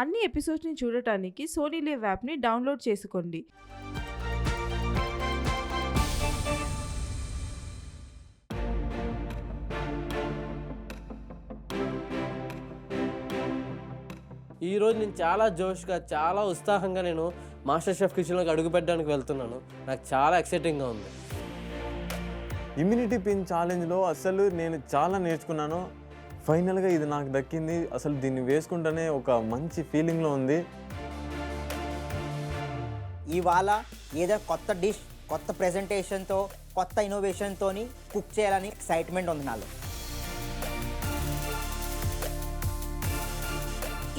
అన్ని ఎపిసోడ్స్ని చూడటానికి Sony live యాప్ని డౌన్లోడ్ చేసుకోండి. ఈరోజు నేను చాలా జోష్గా చాలా ఉత్సాహంగా నేను మాస్టర్ షెఫ్ కిచెన్లోకి అడుగు పెట్టడానికి వెళ్తున్నాను. నాకు చాలా ఎక్సైటింగ్గా ఉంది. ఇమ్యూనిటీ పిన్ ఛాలెంజ్లో అసలు నేను చాలా నేర్చుకున్నాను. ఫైనల్గా ఇది నాకు దక్కింది. అసలు దీన్ని వేసుకుంటేనే ఒక మంచి ఫీలింగ్లో ఉంది. ఇవాళ ఏదో కొత్త డిష్, కొత్త ప్రెజెంటేషన్తో, కొత్త ఇన్నోవేషన్తో కుక్ చేయాలని ఎక్సైట్మెంట్ ఉంది నాలో.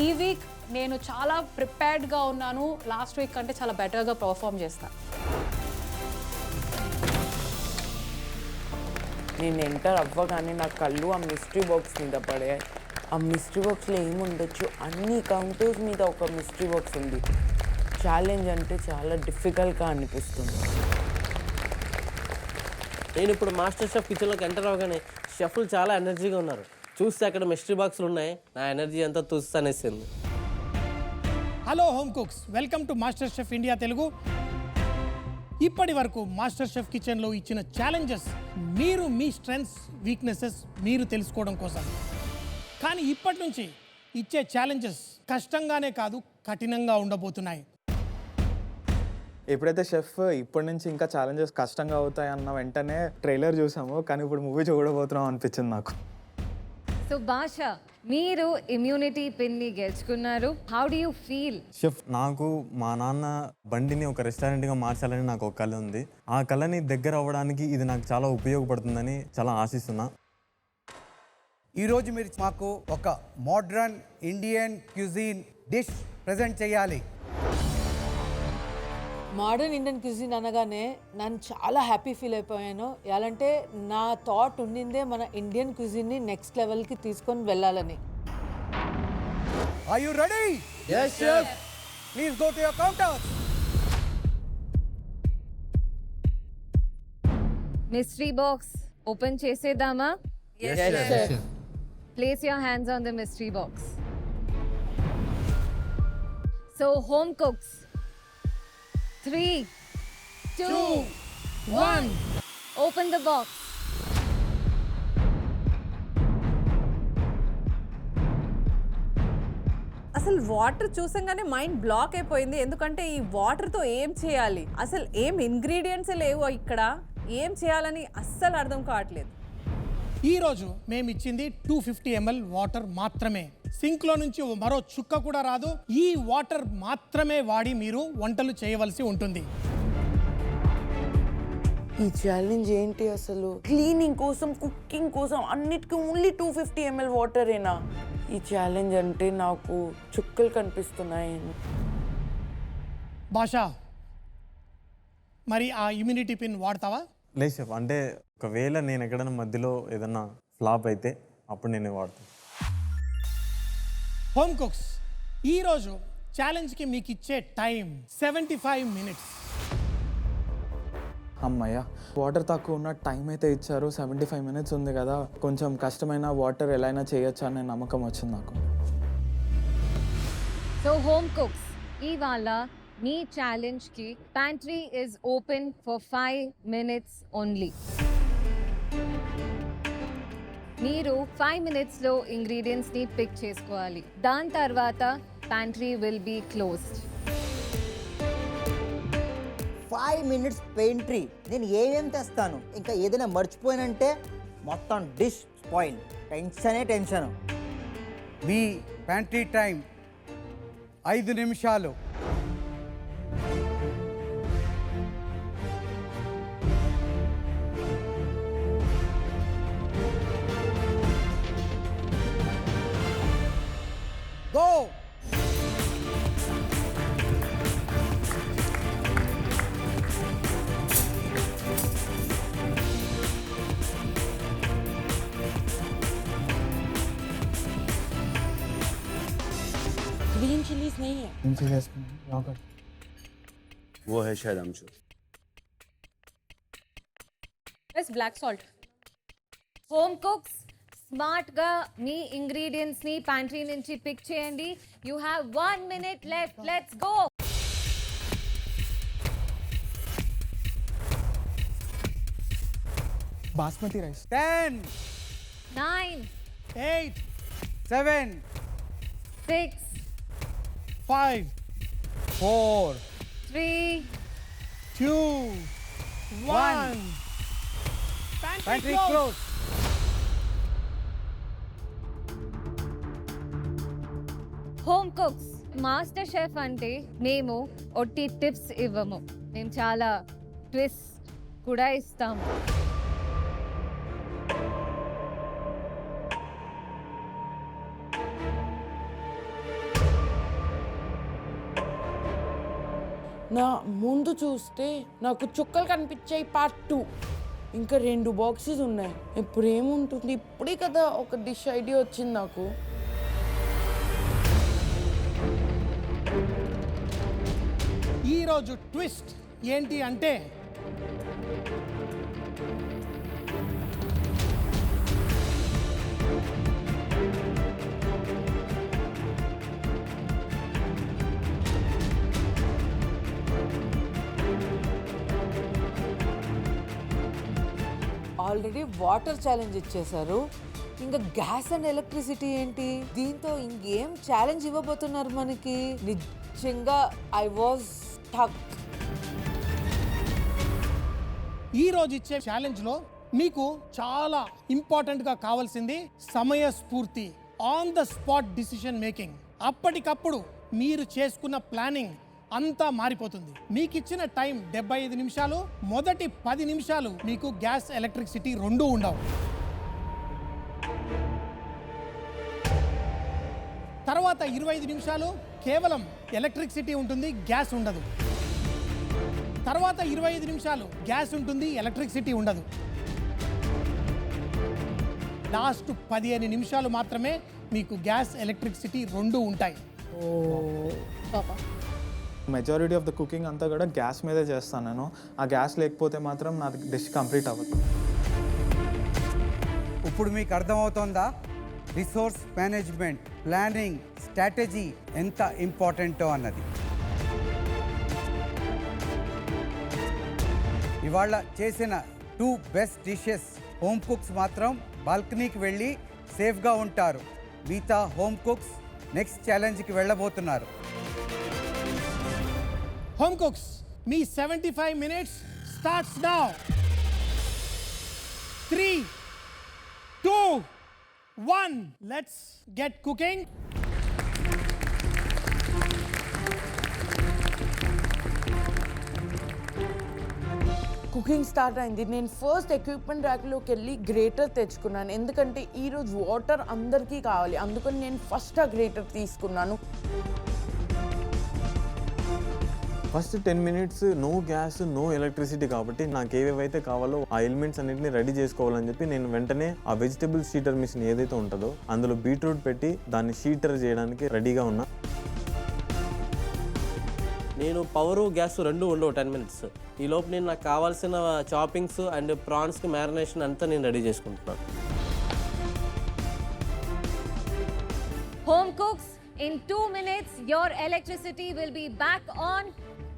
ఈ వీక్ నేను చాలా ప్రిపేర్డ్గా ఉన్నాను. లాస్ట్ వీక్ కంటే చాలా బెటర్గా పర్ఫామ్ చేస్తాను. నేను ఎంటర్ అవ్వగానే నా కళ్ళు ఆ మిస్టరీ బాక్స్ మీద పడాయి. ఆ మిస్టరీ బాక్స్లో ఏముండొచ్చు, అన్ని కౌంటర్స్ మీద ఒక మిస్టరీ బాక్స్ ఉంది. ఛాలెంజ్ అంటే చాలా డిఫికల్ట్గా అనిపిస్తుంది. నేను ఇప్పుడు మాస్టర్ షెఫ్ కిచెన్లోకి ఎంటర్ అవ్వగానే షెఫ్లు చాలా ఎనర్జీగా ఉన్నారు. చూస్తే అక్కడ మిస్టరీ బాక్సులు ఉన్నాయి. నా ఎనర్జీ అంతా తుస్సనేసింది. Hello home cooks, welcome to MasterChef India Telugu. ఇప్పటి వరకు మాస్టర్ షెఫ్ కిచెన్లో ఇచ్చిన ఛాలెంజెస్ మీరు మీ స్ట్రెంగ్స్, వీక్నెసెస్ మీరు తెలుసుకోవడం కోసం. కానీ ఇప్పటి నుంచి ఇచ్చే ఛాలెంజెస్ కష్టంగానే కాదు, కఠినంగా ఉండబోతున్నాయి. ఎప్పుడైతే షెఫ్ ఇప్పటి నుంచి ఇంకా ఛాలెంజెస్ కష్టంగా అవుతాయి అన్న వెంటనే ట్రైలర్ చూసాము, కానీ ఇప్పుడు మూవీ చూడబోతున్నాం అనిపించింది నాకు. సో భాష, మీరు ఇమ్యూనిటీ పిన్ని గెలుచుకున్నారు. How do you feel? Chef, నాకు మా నాన్న బండిని ఒక రెస్టారెంట్గా మార్చాలని నాకు ఒక కళ ఉంది. ఆ కళని దగ్గర అవ్వడానికి ఇది నాకు చాలా ఉపయోగపడుతుందని చాలా ఆశిస్తున్నా. ఈరోజు మీరు మాకు ఒక modern Indian cuisine dish present చేయాలి. మోడర్న్ ఇండియన్ క్యూజిన్ అనగానే నేను చాలా హ్యాపీ ఫీల్ అయిపోయాను. ఎలాంటే నా థాట్ ఉండిందే మన ఇండియన్ క్యూజిన్ని నెక్స్ట్ లెవెల్కి తీసుకొని వెళ్ళాలని. Are you ready? yes chef. Please go to your counters. Mystery box open చేసేద్దామా? yes chef. Place your hands on the mystery box. So home cooks, 3, 2, 1. Open the box. అసలు water చూసంగానే mind block అయిపోయింది. ఎందుకంటే ఈ వాటర్తో ఏం చేయాలి, అసలు ఏం ఇంగ్రీడియంట్స్ లేవు ఇక్కడ, ఏం చేయాలని అస్సలు అర్థం కావట్లేదు. ఈరోజు మేము ఇచ్చింది 250 ml వాటర్ మాత్రమే. సింక్లో నుంచి మరో చుక్క కూడా రాదు. ఈ వాటర్ మాత్రమే వాడి మీరు వంటలు చేయవలసి ఉంటుంది. ఈ ఛాలెంజ్ ఏంటి అసలు? క్లీనింగ్ కోసం, కుకింగ్ కోసం అన్నిటికీ ఓన్లీ 250 ml వాటరేనా? ఈ ఛాలెంజ్ అంటే నాకు చుక్కలు కనిపిస్తున్నాయి. భాష, మరి ఆ ఇమ్యూనిటీ పిన్ వాడతావా? లేదు షెఫ్, అంటే ఒకవేళ నేను ఎక్కడైనా మధ్యలో ఏదన్నా ఫ్లాప్ అయితే అప్పుడు నేను వాడతాను. హోమ్ కుక్స్, ఈరోజు ఛాలెంజ్కి మీకు ఇచ్చే టైం 75 minutes. అమ్మయ్య, వాటర్ తక్కువ ఉన్న టైం అయితే ఇచ్చారు. 75 minutes ఉంది కదా, కొంచెం కష్టమైన వాటర్ ఎలా అయినా చేయొచ్చు అనే నమ్మకం వచ్చింది నాకు. So home cooks, ఇవాళ మీ ఛాలెంజ్కి pantry is open for 5 minutes only. మీరు 5 minutesలో ఇంగ్రీడియంట్స్ని పిక్ చేసుకోవాలి. దాని తర్వాత pantry will be closed. 5 minutes పెయింట్రీ. నేను ఏమేమి తెస్తాను, ఇంకా ఏదైనా మర్చిపోయానంటే మొత్తం డిష్ స్పాయిల్. టెన్షన్. మీ ప్యాంట్రీ టైం 5 నిమిషాలు. గో. ग्रीन चिलीज नहीं है। वो है शायद आमचूर। Yes, black salt. Home cooks, స్మార్ట్గా మీ ఇంగ్రీడియంట్స్ని ప్యాంట్రీ నుంచి పిక్ చేయండి. You have 1 minute left. Let's go. Basmati rice. 10, 9, 8, 7, 6, 5, 4, 3, 2, 1. pantry close. Home cooks. Master chef అంటే మేము ఒట్టి టిప్స్ ఇవ్వము, మేము చాలా ట్విస్ట్ కూడా ఇస్తాము. నా ముందు చూస్తే నాకు చుక్కలు కనిపించాయి పార్ట్ 2. ఇంకా 2 బాక్సెస్ ఉన్నాయి. ఇప్పుడు ఏముంటుంది? ఇప్పుడే కదా ఒక డిష్ ఐడియా వచ్చింది నాకు. ఈరోజు ట్విస్ట్ ఏంటి అంటే ఆల్రెడీ వాటర్ ఛాలెంజ్ ఇచ్చేశారు, ఇంకా గ్యాస్ అండ్ ఎలక్ట్రిసిటీ ఏంటి? దీంతో ఇంకేం ఛాలెంజ్ ఇవ్వబోతున్నారు మనకి? నిజంగా ఐ వాజ్ టక్. ఈరోజు ఇచ్చే ఛాలెంజ్లో మీకు చాలా ఇంపార్టెంట్గా కావాల్సింది సమయస్ఫూర్తి, on the spot decision making. అప్పటికప్పుడు మీరు చేసుకున్న ప్లానింగ్ అంతా మారిపోతుంది. మీకు ఇచ్చిన టైం 75 నిమిషాలు. మొదటి 10 నిమిషాలు మీకు గ్యాస్ ఎలక్ట్రిసిటీ రెండూ ఉండవు. తర్వాత 25 నిమిషాలు కేవలం ఎలక్ట్రిసిటీ ఉంటుంది, గ్యాస్ ఉండదు. తర్వాత 25 నిమిషాలు గ్యాస్ ఉంటుంది, ఎలక్ట్రిసిటీ ఉండదు. లాస్ట్ 15 నిమిషాలు మాత్రమే మీకు గ్యాస్ ఎలక్ట్రిసిటీ రెండూ ఉంటాయి. మెజారిటీ ఆఫ్ ద కుకింగ్ అంతా కూడా గ్యాస్ మీదే చేస్తాను నేను. ఆ గ్యాస్ లేకపోతే మాత్రం నా డిష్ కంప్లీట్ అవ్వదు. ఇప్పుడు మీకు అర్థమవుతోందా రిసోర్స్ మేనేజ్మెంట్, ప్లానింగ్, స్ట్రాటజీ ఎంత ఇంపార్టెంటో అన్నది. ఇవాళ చేసిన 2 బెస్ట్ డిషెస్ హోమ్ కుక్స్ మాత్రం బాల్కనీకి వెళ్ళి సేఫ్గా ఉంటారు. మిగతా హోమ్ కుక్స్ నెక్స్ట్ ఛాలెంజ్కి వెళ్ళబోతున్నారు. హోమ్ కుక్స్, మీ 75 minutes starts now. 3, 2, 1. Let's get cooking. Cooking start అయింది. నేను ఫస్ట్ ఎక్విప్మెంట్ ర్యాక్లోకి వెళ్ళి గ్రేటర్ తెచ్చుకున్నాను, ఎందుకంటే ఈరోజు వాటర్ అందరికీ కావాలి. అందుకని నేను ఫస్ట్ ఆ గ్రేటర్ తీసుకున్నాను. First 10 minutes no gas, no electricity కాబట్టి నాకు ఏవేవైతే కావాలో ఆ ఎలిమెంట్స్ అన్నింటినీ రెడీ చేసుకోవాలని చెప్పి నేను వెంటనే ఆ వెజిటబుల్ షీటర్ మిషన్ ఏదైతే ఉంటుందో అందులో బీట్రూట్ పెట్టి దాన్ని షీటర్ చేయడానికి రెడీగా ఉన్నా. నేను పవరు గ్యాస్ రెండు ఉండవు 10 minutes. ఈ లోపు నేను నాకు కావాల్సిన చాపింగ్స్ అండ్ ప్రాన్స్కి మ్యారినేషన్ అంతా నేను రెడీ చేసుకుంటున్నాను. Home cooks, in 2 minutes your electricity will be back on.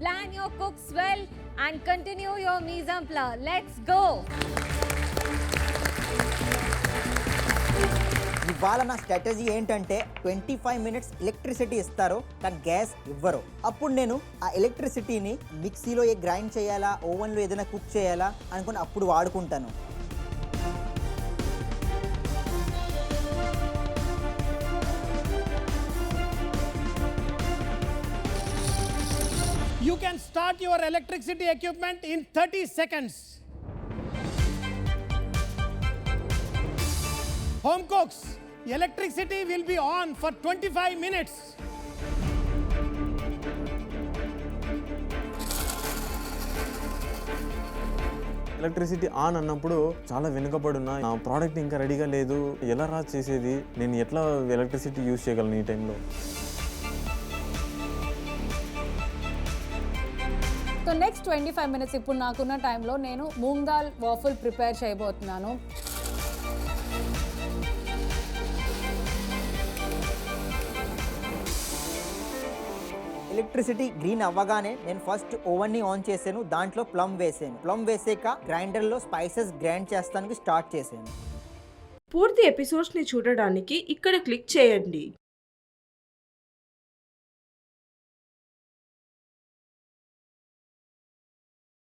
Plan your cooks well and continue your mise en place. Let's go. ఇవాళ నా స్ట్రాటజీ ఏంటంటే 25 minutes ఎలక్ట్రిసిటీ ఇస్తారు కానీ గ్యాస్ ఇవ్వరు. అప్పుడు నేను ఆ ఎలక్ట్రిసిటీని మిక్సీలో గ్రైండ్ చేయాలా, ఓవెన్లో ఏదైనా కుక్ చేయాలా అనుకుని అప్పుడు వాడుకుంటాను. You can start your electricity equipment in 30 seconds. Home cooks, electricity will be on for 25 minutes. Electricity on అన్నప్పుడు చాలా వెనుకబడున్నా, నా ప్రోడక్ట్ ఇంకా రెడీగా లేదు, ఎలా రా చేసేది, నేను ఎట్లా ఎలక్ట్రిసిటీ యూజ్ చేయగలను ఈ టైంలో. సో నెక్స్ట్ 25 minutes ఇప్పుడు నాకున్న టైంలో నేను మూంగ్ దాల్ వాఫుల్ ప్రిపేర్ చేయబోతున్నాను. ఎలక్ట్రిసిటీ గ్రీన్ అవ్వగానే నేను ఫస్ట్ ఓవెన్ని ఆన్ చేశాను, దాంట్లో ప్లమ్ వేసాను. ప్లమ్ వేసాక గ్రైండర్లో స్పైసెస్ గ్రైండ్ చేస్తానికి స్టార్ట్ చేశాను. పూర్తి ఎపిసోడ్స్ని చూడడానికి ఇక్కడ క్లిక్ చేయండి.